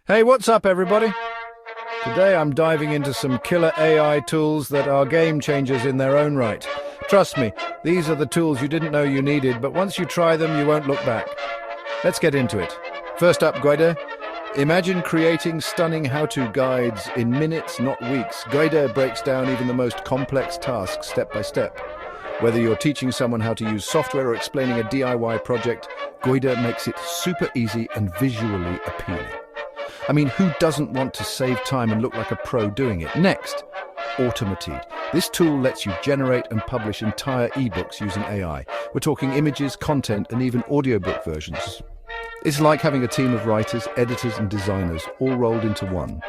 Hey, what's up, everybody? Today I'm diving into some killer AI tools that are game changers in their own right. Trust me, these are the tools you didn't know you needed, but once you try them, you won't look back. Let's get into it. First up, Guidde. Imagine creating stunning how-to guides in minutes, not weeks. Guidde breaks down even the most complex tasks step by step. Whether you're teaching someone how to use software or explaining a DIY project, Guidde makes it super easy and visually appealing. I mean, who doesn't want to save time and look like a pro doing it? Next, Automated. This tool lets you generate and publish entire eBooks using AI. We're talking images, content, and even audiobook versions. It's like having a team of writers, editors, and designers all rolled into one.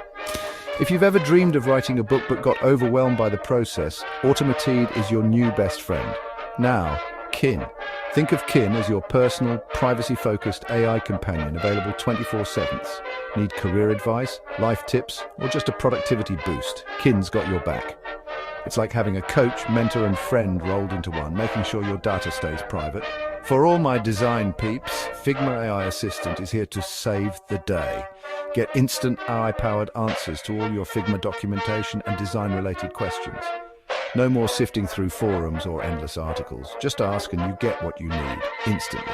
If you've ever dreamed of writing a book but got overwhelmed by the process, Automated is your new best friend. Now, Kin. Think of Kin as your personal, privacy-focused AI companion available 24/7. Need career advice, life tips, or just a productivity boost? Kin's got your back. It's like having a coach, mentor, and friend rolled into one, making sure your data stays private. For all my design peeps, Figma AI Assistant is here to save the day. Get instant AI-powered answers to all your Figma documentation and design-related questions. No more sifting through forums or endless articles. Just ask and you get what you need, instantly.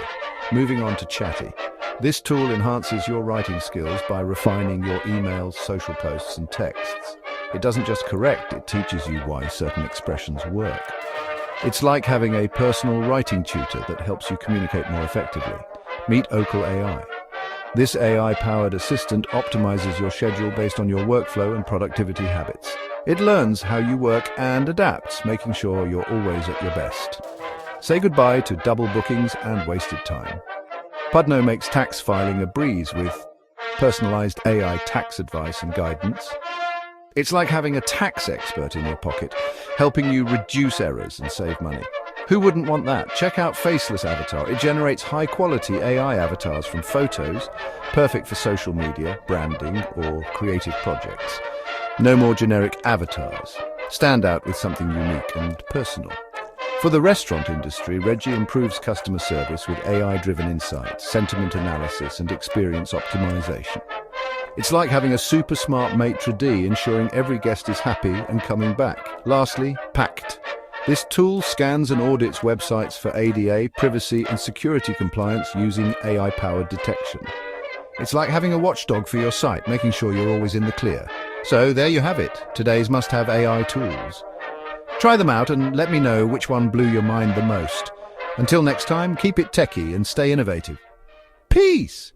Moving on to Chatty. This tool enhances your writing skills by refining your emails, social posts, and texts. It doesn't just correct, it teaches you why certain expressions work. It's like having a personal writing tutor that helps you communicate more effectively. Meet Ocal AI. This AI-powered assistant optimizes your schedule based on your workflow and productivity habits. It learns how you work and adapts, making sure you're always at your best. Say goodbye to double bookings and wasted time. Pudno makes tax filing a breeze with personalized AI tax advice and guidance. It's like having a tax expert in your pocket, helping you reduce errors and save money. Who wouldn't want that? Check out Faceless Avatar. It generates high-quality AI avatars from photos, perfect for social media, branding, or creative projects. No more generic avatars. Stand out with something unique and personal. For the restaurant industry, Reggie improves customer service with AI-driven insights, sentiment analysis, and experience optimization. It's like having a super smart maitre d' ensuring every guest is happy and coming back. Lastly, Pact. This tool scans and audits websites for ADA, privacy, and security compliance using AI-powered detection. It's like having a watchdog for your site, making sure you're always in the clear. So there you have it, today's must-have AI tools. Try them out and let me know which one blew your mind the most. Until next time, keep it techie and stay innovative. Peace!